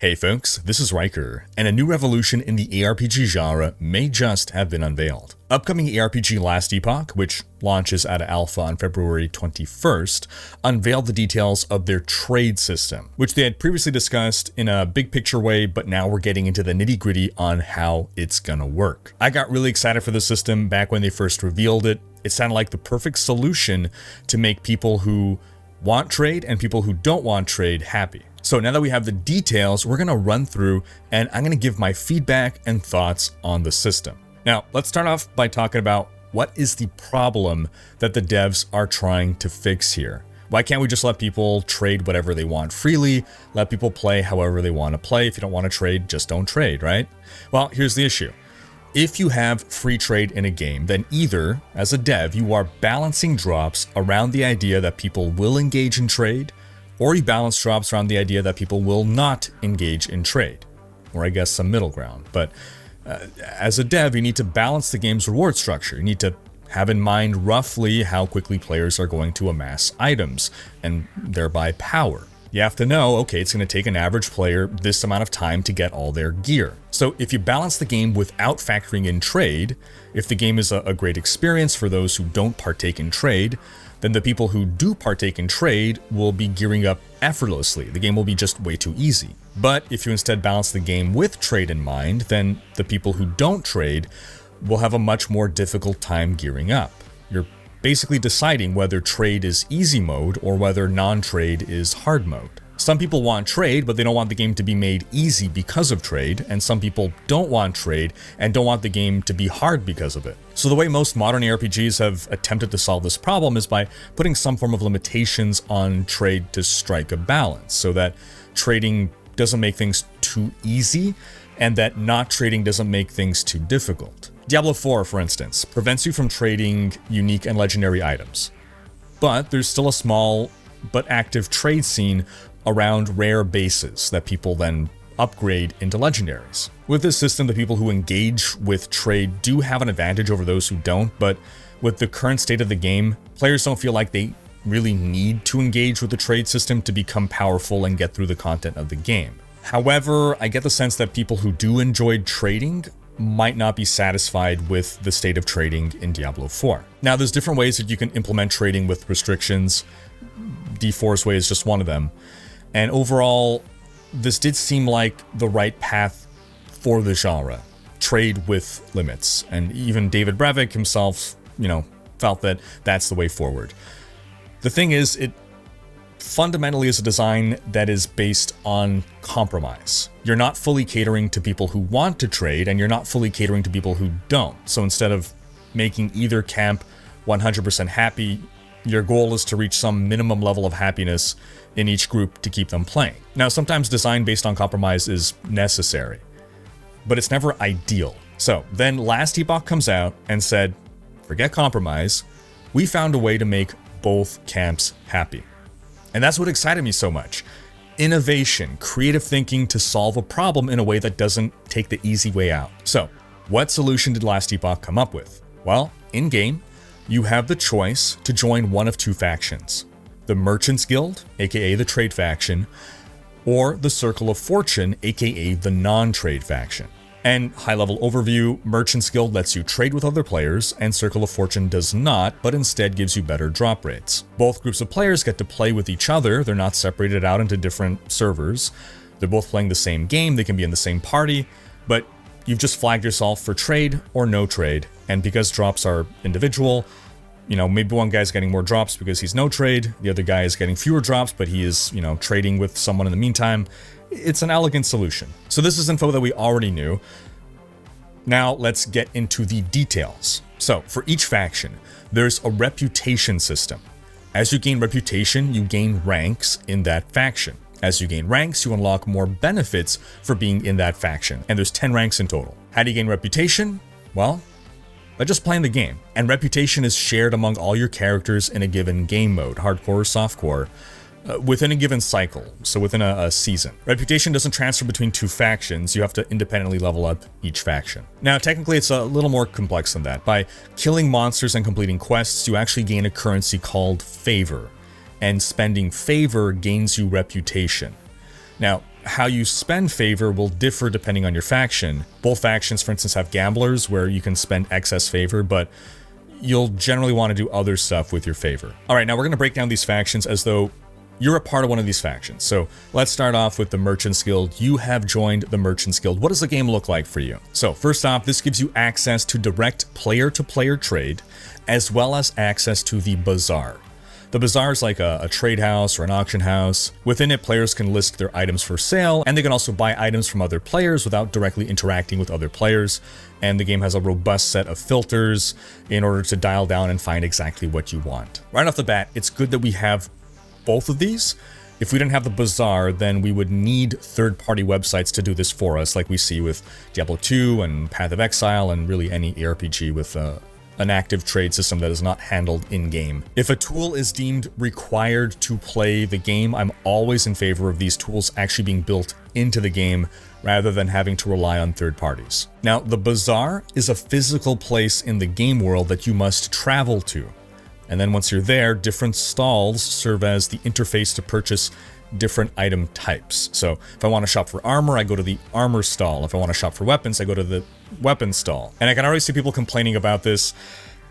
Hey folks, this is Rhykker, and a new revolution in the aRPG genre may just have been unveiled. Upcoming aRPG Last Epoch, which launches out of alpha on February 21st, unveiled the details of their trade system, which they had previously discussed in a big picture way, but now we're getting into the nitty-gritty on how it's gonna work. I got really excited for the system back when they first revealed it. It sounded like the perfect solution to make people who want trade and people who don't want trade happy. So now that we have the details, we're gonna run through and I'm gonna give my feedback and thoughts on the system. Now, let's start off by talking about what is the problem that the devs are trying to fix here. Why can't we just let people trade whatever they want freely, let people play however they want to play? If you don't want to trade, just don't trade, right? Well, here's the issue. If you have free trade in a game, then either, as a dev, you are balancing drops around the idea that people will engage in trade, or you balance drops around the idea that people will not engage in trade, or I guess some middle ground. But as a dev, you need to balance the game's reward structure. You need to have in mind roughly how quickly players are going to amass items, and thereby power. You have to know, okay, it's going to take an average player this amount of time to get all their gear. So if you balance the game without factoring in trade, if the game is a great experience for those who don't partake in trade, then the people who do partake in trade will be gearing up effortlessly. The game will be just way too easy. But if you instead balance the game with trade in mind, then the people who don't trade will have a much more difficult time gearing up. You're basically deciding whether trade is easy mode or whether non-trade is hard mode. Some people want trade, but they don't want the game to be made easy because of trade, and some people don't want trade and don't want the game to be hard because of it. So the way most modern ARPGs have attempted to solve this problem is by putting some form of limitations on trade to strike a balance, so that trading doesn't make things too easy, and that not trading doesn't make things too difficult. Diablo 4, for instance, prevents you from trading unique and legendary items, but there's still a small but active trade scene around rare bases that people then upgrade into legendaries. With this system, the people who engage with trade do have an advantage over those who don't, but with the current state of the game, players don't feel like they really need to engage with the trade system to become powerful and get through the content of the game. However, I get the sense that people who do enjoy trading might not be satisfied with the state of trading in Diablo 4. Now, there's different ways that you can implement trading with restrictions. D4's way is just one of them. And overall, this did seem like the right path for the genre. Trade with limits. And even David Brevik himself, felt that that's the way forward. The thing is, it fundamentally is a design that is based on compromise. You're not fully catering to people who want to trade, and you're not fully catering to people who don't. So instead of making either camp 100% happy, your goal is to reach some minimum level of happiness in each group to keep them playing. Now, sometimes design based on compromise is necessary, but it's never ideal. So then Last Epoch comes out and said, forget compromise, we found a way to make both camps happy. And that's what excited me so much. Innovation, creative thinking to solve a problem in a way that doesn't take the easy way out. So, what solution did Last Epoch come up with? Well, in-game, you have the choice to join one of two factions. The Merchants Guild, aka the trade faction, or the Circle of Fortune, aka the non-trade faction. And high-level overview, Merchants Guild lets you trade with other players, and Circle of Fortune does not, but instead gives you better drop rates. Both groups of players get to play with each other. They're not separated out into different servers. They're both playing the same game, they can be in the same party, but you've just flagged yourself for trade or no trade. And because drops are individual, maybe one guy's getting more drops because he's no trade, the other guy is getting fewer drops, but he is, trading with someone in the meantime. It's an elegant solution. So this is info that we already knew. Now let's get into the details. So for each faction, there's a reputation system. As you gain reputation, you gain ranks in that faction. As you gain ranks, you unlock more benefits for being in that faction. And there's 10 ranks in total. How do you gain reputation? Well, by just playing the game. And reputation is shared among all your characters in a given game mode, hardcore or softcore, within a given cycle, so within a season. Reputation doesn't transfer between two factions, you have to independently level up each faction. Now, technically it's a little more complex than that. By killing monsters and completing quests, you actually gain a currency called favor, and spending favor gains you reputation. Now, how you spend favor will differ depending on your faction. Both factions, for instance, have gamblers where you can spend excess favor, but you'll generally want to do other stuff with your favor. All right, now we're going to break down these factions as though you're a part of one of these factions. So let's start off with the Merchants Guild. You have joined the Merchants Guild. What does the game look like for you? So first off, this gives you access to direct player-to-player trade, as well as access to the Bazaar. The Bazaar is like a trade house or an auction house. Within it, players can list their items for sale, and they can also buy items from other players without directly interacting with other players. And the game has a robust set of filters in order to dial down and find exactly what you want. Right off the bat, it's good that we have both of these. If we didn't have the Bazaar, then we would need third-party websites to do this for us, like we see with Diablo 2 and Path of Exile and really any aRPG with an active trade system that is not handled in-game. If a tool is deemed required to play the game, I'm always in favor of these tools actually being built into the game rather than having to rely on third parties. Now, the Bazaar is a physical place in the game world that you must travel to. And then once you're there, different stalls serve as the interface to purchase different item types. So if I want to shop for armor, I go to the armor stall. If I want to shop for weapons, I go to the weapon stall. And I can already see people complaining about this.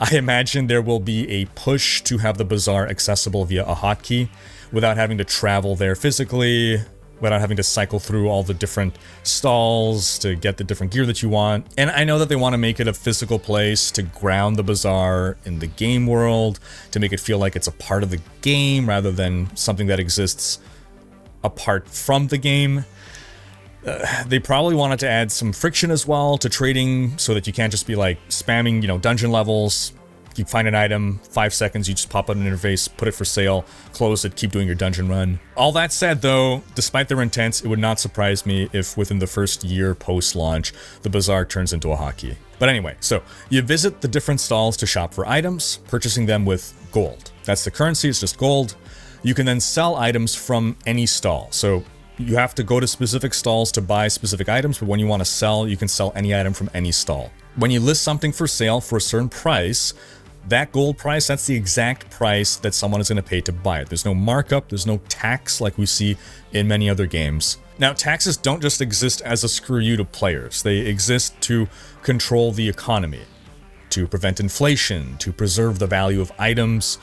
I imagine there will be a push to have the Bazaar accessible via a hotkey without having to travel there physically, without having to cycle through all the different stalls to get the different gear that you want. And I know that they want to make it a physical place to ground the Bazaar in the game world, to make it feel like it's a part of the game rather than something that exists apart from the game. They probably wanted to add some friction as well to trading so that you can't just be like spamming, dungeon levels. You find an item, 5 seconds, you just pop out an interface, put it for sale, close it, keep doing your dungeon run. All that said though, despite their intents, it would not surprise me if within the first year post-launch, the Bazaar turns into a hotkey. But anyway, so you visit the different stalls to shop for items, purchasing them with gold. That's the currency, it's just gold. You can then sell items from any stall. So you have to go to specific stalls to buy specific items, but when you want to sell, you can sell any item from any stall. When you list something for sale for a certain price, that gold price, that's the exact price that someone is going to pay to buy it. There's no markup, there's no tax like we see in many other games. Now, taxes don't just exist as a screw you to players. They exist to control the economy, to prevent inflation, to preserve the value of items,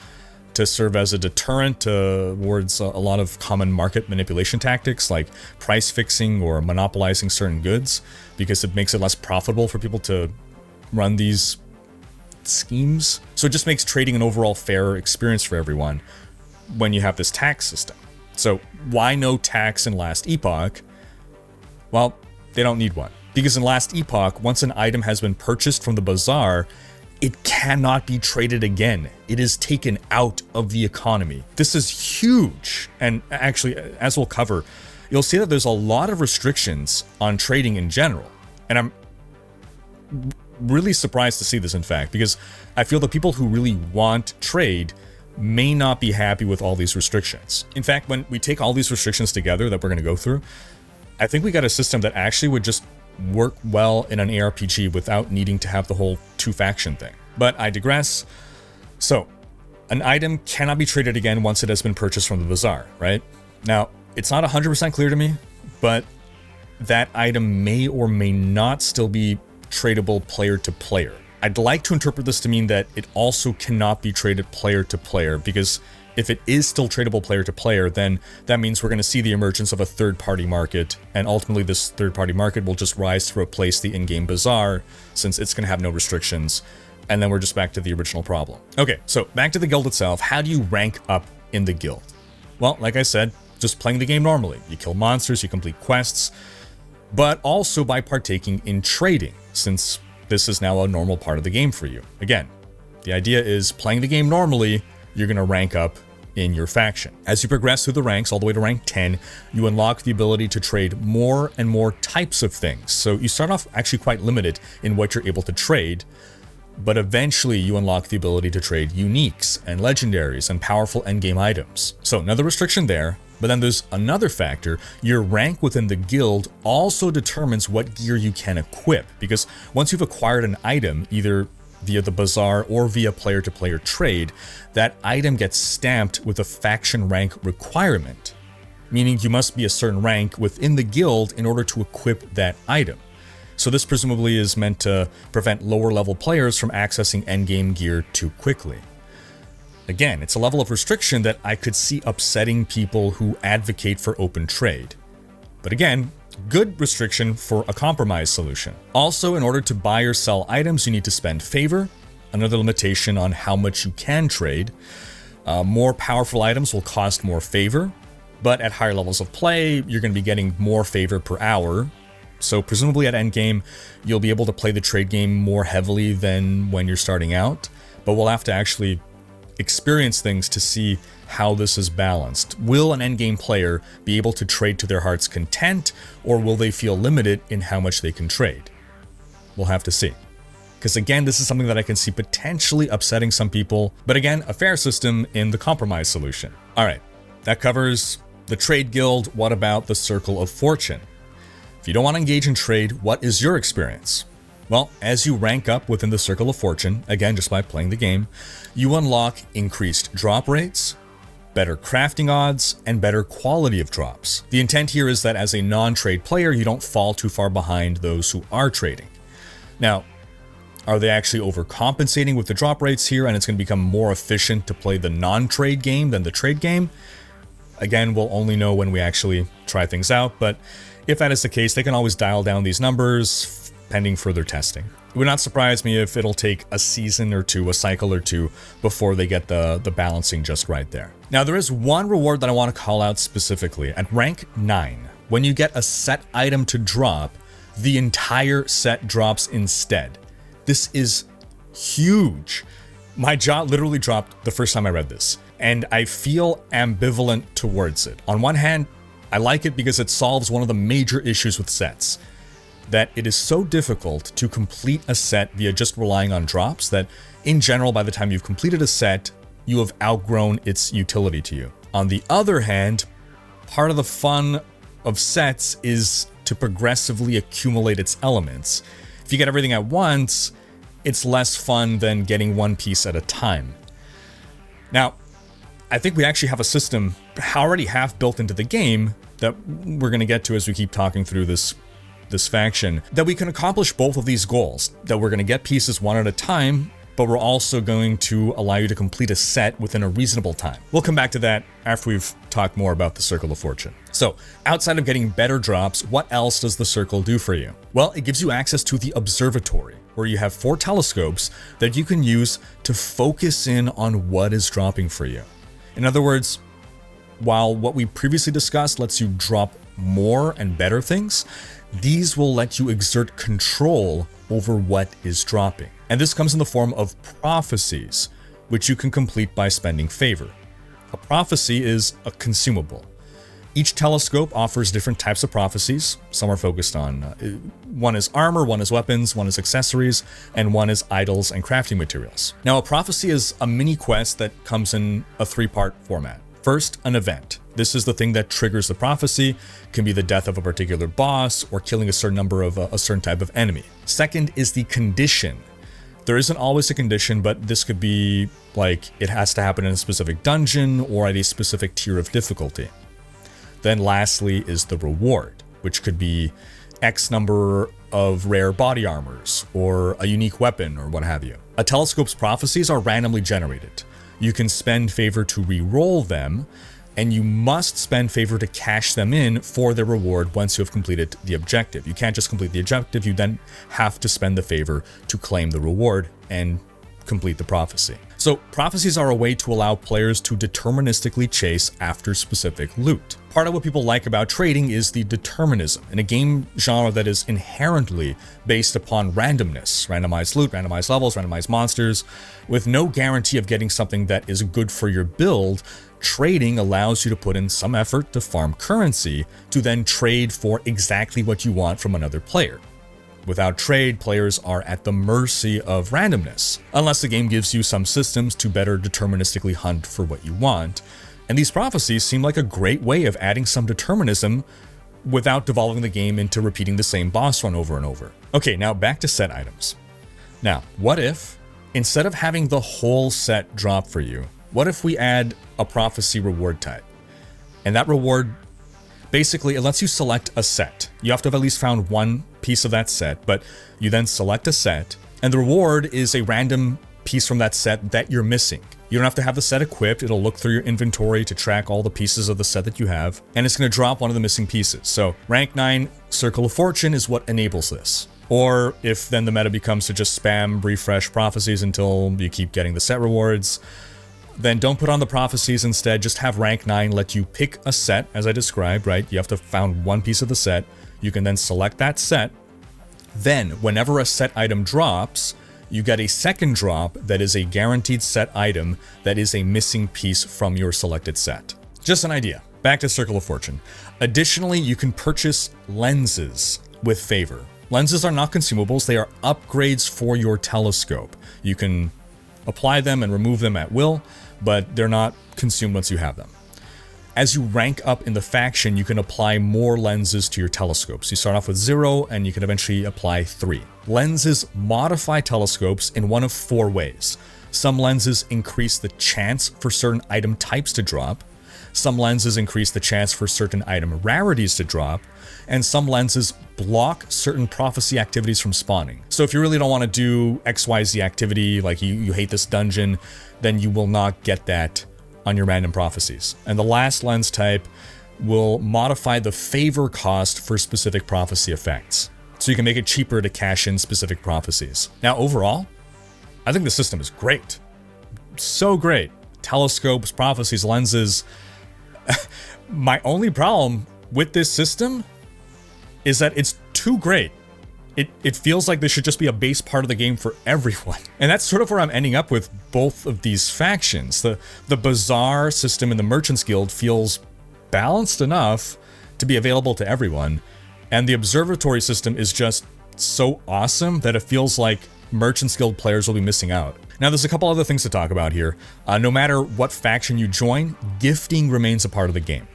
to serve as a deterrent towards a lot of common market manipulation tactics like price fixing or monopolizing certain goods, because it makes it less profitable for people to run these schemes. So it just makes trading an overall fairer experience for everyone when you have this tax system. So why no tax in Last Epoch? Well, they don't need one. Because in Last Epoch, once an item has been purchased from the Bazaar, it cannot be traded again. It is taken out of the economy. This is huge. And actually, as we'll cover, you'll see that there's a lot of restrictions on trading in general. And I'm really surprised to see this, in fact, because I feel the people who really want trade may not be happy with all these restrictions. In fact, when we take all these restrictions together that we're going to go through, I think we got a system that actually would just work well in an aRPG without needing to have the whole two-faction thing. But I digress. So, an item cannot be traded again once it has been purchased from the Bazaar, right? Now, it's not 100% clear to me, but that item may or may not still be tradable player to player. I'd like to interpret this to mean that it also cannot be traded player to player, because if it is still tradable player to player, then that means we're going to see the emergence of a third-party market, and ultimately this third-party market will just rise to replace the in-game Bazaar, since it's going to have no restrictions, and then we're just back to the original problem. Okay, so back to the guild itself. How do you rank up in the guild? Well, like I said, just playing the game normally. You kill monsters, you complete quests, but also by partaking in trading, since this is now a normal part of the game for you. Again, the idea is playing the game normally, you're going to rank up in your faction. As you progress through the ranks all the way to rank 10, you unlock the ability to trade more and more types of things. So you start off actually quite limited in what you're able to trade, but eventually you unlock the ability to trade uniques and legendaries and powerful endgame items. So another restriction there. But then there's another factor. Your rank within the guild also determines what gear you can equip, because once you've acquired an item, either via the Bazaar or via player-to-player trade, that item gets stamped with a faction rank requirement. meaning you must be a certain rank within the guild in order to equip that item. So this presumably is meant to prevent lower level players from accessing endgame gear too quickly. Again, it's a level of restriction that I could see upsetting people who advocate for open trade. But again, good restriction for a compromise solution. Also, in order to buy or sell items, you need to spend favor, another limitation on how much you can trade. More powerful items will cost more favor, but at higher levels of play, you're going to be getting more favor per hour. So presumably at endgame, you'll be able to play the trade game more heavily than when you're starting out, but we'll have to actually experience things to see how this is balanced. Will an endgame player be able to trade to their heart's content, or will they feel limited in how much they can trade? We'll have to see. Because again, this is something that I can see potentially upsetting some people, but again, a fair system in the compromise solution. All right, that covers the trade guild. What about the Circle of Fortune? If you don't want to engage in trade, what is your experience? Well, as you rank up within the Circle of Fortune, again, just by playing the game, you unlock increased drop rates, better crafting odds, and better quality of drops. The intent here is that as a non-trade player, you don't fall too far behind those who are trading. Now, are they actually overcompensating with the drop rates here, and it's going to become more efficient to play the non-trade game than the trade game? Again, we'll only know when we actually try things out, but if that is the case, they can always dial down these numbers pending further testing. It would not surprise me if it'll take a season or two, a cycle or two, before they get the balancing just right there. Now, there is one reward that I want to call out specifically. At rank 9, when you get a set item to drop, the entire set drops instead. This is huge. My jaw literally dropped the first time I read this, and I feel ambivalent towards it. On one hand, I like it because it solves one of the major issues with sets, that it is so difficult to complete a set via just relying on drops that, in general, by the time you've completed a set, you have outgrown its utility to you. On the other hand, part of the fun of sets is to progressively accumulate its elements. If you get everything at once, it's less fun than getting one piece at a time. Now, I think we actually have a system already half built into the game that we're going to get to as we keep talking through this faction, that we can accomplish both of these goals, that we're going to get pieces one at a time, but we're also going to allow you to complete a set within a reasonable time. We'll come back to that after we've talked more about the Circle of Fortune. So, outside of getting better drops, what else does the Circle do for you? Well, it gives you access to the Observatory, where you have 4 telescopes that you can use to focus in on what is dropping for you. In other words, while what we previously discussed lets you drop more and better things, these will let you exert control over what is dropping. And this comes in the form of prophecies, which you can complete by spending favor. A prophecy is a consumable. Each telescope offers different types of prophecies. Some are focused on, one is armor, one is weapons, one is accessories, and one is idols and crafting materials. Now, a prophecy is a mini quest that comes in a 3-part format. First, an event. This is the thing that triggers the prophecy. It can be the death of a particular boss or killing a certain number of a certain type of enemy. Second is the condition. There isn't always a condition, but this could be like it has to happen in a specific dungeon or at a specific tier of difficulty. Then lastly is the reward, which could be X number of rare body armors or a unique weapon or what have you. A telescope's prophecies are randomly generated. You can spend favor to re-roll them, and you must spend favor to cash them in for the reward once you have completed the objective. You can't just complete the objective, you then have to spend the favor to claim the reward and complete the prophecy. So prophecies are a way to allow players to deterministically chase after specific loot. Part of what people like about trading is the determinism in a game genre that is inherently based upon randomness, randomized loot, randomized levels, randomized monsters. With no guarantee of getting something that is good for your build, trading allows you to put in some effort to farm currency to then trade for exactly what you want from another player. Without trade, players are at the mercy of randomness, unless the game gives you some systems to better deterministically hunt for what you want. And these prophecies seem like a great way of adding some determinism without devolving the game into repeating the same boss run over and over. Okay, now back to set items. Now, what if, instead of having the whole set drop for you, what if we add a prophecy reward type? And that reward Basically, it lets you select a set. You have to have at least found one piece of that set, but you then select a set, and the reward is a random piece from that set that you're missing. You don't have to have the set equipped. It'll look through your inventory to track all the pieces of the set that you have, and it's going to drop one of the missing pieces. So rank 9 Circle of Fortune is what enables this. Or if then the meta becomes to just spam refresh prophecies until you keep getting the set rewards, then don't put on the prophecies. Instead, just have rank 9 let you pick a set, as I described, right? You have to found one piece of the set. You can then select that set. Then, whenever a set item drops, you get a second drop that is a guaranteed set item that is a missing piece from your selected set. Just an idea. Back to Circle of Fortune. Additionally, you can purchase lenses with favor. Lenses are not consumables. They are upgrades for your telescope. You can apply them and remove them at will, but they're not consumed once you have them. As you rank up in the faction, you can apply more lenses to your telescopes. You start off with 0, and you can eventually apply 3. Lenses modify telescopes in one of 4 ways. Some lenses increase the chance for certain item types to drop. Some lenses increase the chance for certain item rarities to drop. And some lenses block certain prophecy activities from spawning. So if you really don't want to do XYZ activity, like you hate this dungeon, then you will not get that on your random prophecies. And the last lens type will modify the favor cost for specific prophecy effects. So you can make it cheaper to cash in specific prophecies. Now overall, I think the system is great. So great. Telescopes, prophecies, lenses. My only problem with this system is that it's too great. It feels like this should just be a base part of the game for everyone. And that's sort of where I'm ending up with both of these factions. The Bazaar system in the Merchants Guild feels balanced enough to be available to everyone. And the Observatory system is just so awesome that it feels like Merchants Guild players will be missing out. Now, there's a couple other things to talk about here. No matter what faction you join, gifting remains a part of the game.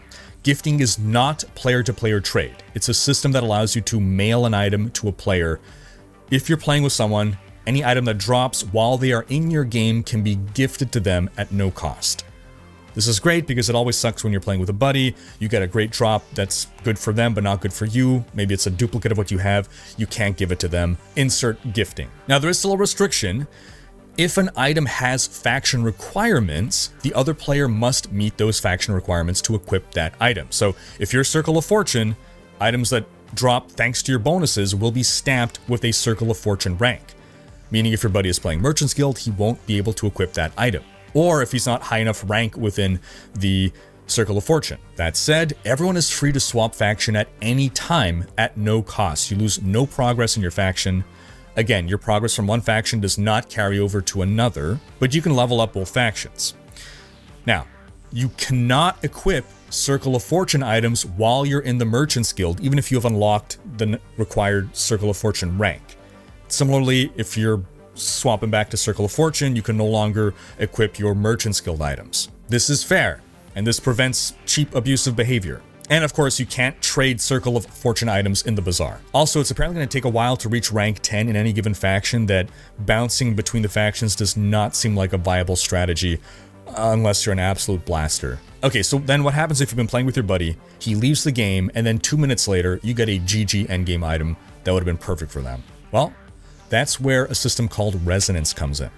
Gifting is not player-to-player trade. It's a system that allows you to mail an item to a player. If you're playing with someone, any item that drops while they are in your game can be gifted to them at no cost. This is great because it always sucks when you're playing with a buddy. You get a great drop that's good for them but not good for you. Maybe it's a duplicate of what you have. You can't give it to them. Insert gifting. Now, there is still a restriction. If an item has faction requirements, the other player must meet those faction requirements to equip that item. So if you're Circle of Fortune, items that drop thanks to your bonuses will be stamped with a Circle of Fortune rank. Meaning if your buddy is playing Merchants Guild, he won't be able to equip that item. Or if he's not high enough rank within the Circle of Fortune. That said, everyone is free to swap faction at any time at no cost. You lose no progress in your faction. Again, your progress from one faction does not carry over to another, but you can level up both factions. Now, you cannot equip Circle of Fortune items while you're in the Merchants Guild, even if you have unlocked the required Circle of Fortune rank. Similarly, if you're swapping back to Circle of Fortune, you can no longer equip your Merchants Guild items. This is fair, and this prevents cheap, abusive behavior. And of course, you can't trade Circle of Fortune items in the Bazaar. Also, it's apparently going to take a while to reach rank 10 in any given faction. That bouncing between the factions does not seem like a viable strategy unless you're an absolute blaster. Okay, so then what happens if you've been playing with your buddy, he leaves the game, and then 2 minutes later, you get a GG endgame item that would have been perfect for them? Well, that's where a system called resonance comes in.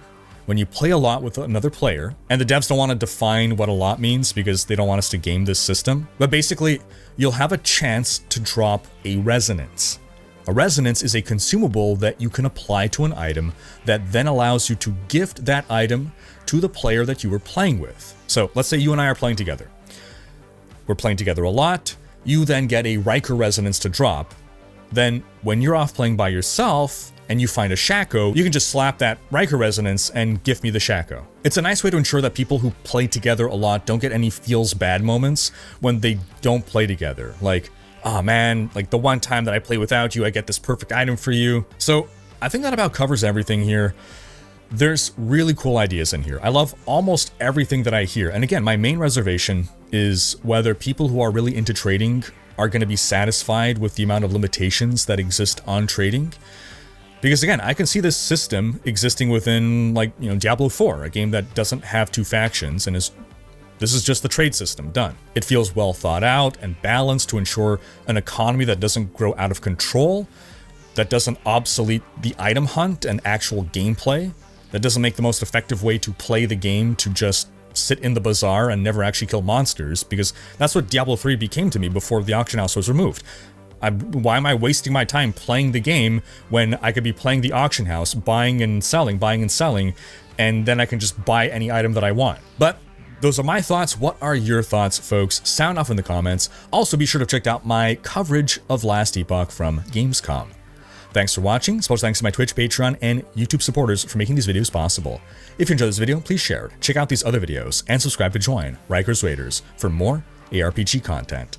When you play a lot with another player, and the devs don't want to define what a lot means because they don't want us to game this system, but basically, you'll have a chance to drop a resonance. A resonance is a consumable that you can apply to an item that then allows you to gift that item to the player that you were playing with. So let's say you and I are playing together. We're playing together a lot. You then get a Rhykker resonance to drop. Then when you're off playing by yourself, and you find a Shako, you can just slap that Rhykker resonance and gift me the Shako. It's a nice way to ensure that people who play together a lot don't get any feels bad moments when they don't play together. Like, oh man, like the one time that I play without you, I get this perfect item for you. So I think that about covers everything here. There's really cool ideas in here. I love almost everything that I hear. And again, my main reservation is whether people who are really into trading are going to be satisfied with the amount of limitations that exist on trading. Because again, I can see this system existing within, like, Diablo 4, a game that doesn't have 2 factions and is This is just the trade system, done. It feels well thought out and balanced to ensure an economy that doesn't grow out of control, that doesn't obsolete the item hunt and actual gameplay, that doesn't make the most effective way to play the game to just sit in the bazaar and never actually kill monsters, because that's what Diablo 3 became to me before the auction house was removed. Why am I wasting my time playing the game when I could be playing the auction house, buying and selling, and then I can just buy any item that I want? But those are my thoughts. What are your thoughts, folks? Sound off in the comments. Also, be sure to check out my coverage of Last Epoch from Gamescom. Thanks for watching. Special thanks to my Twitch, Patreon, and YouTube supporters for making these videos possible. If you enjoyed this video, please share it, check out these other videos, and subscribe to join Rhykker's Raiders for more aRPG content.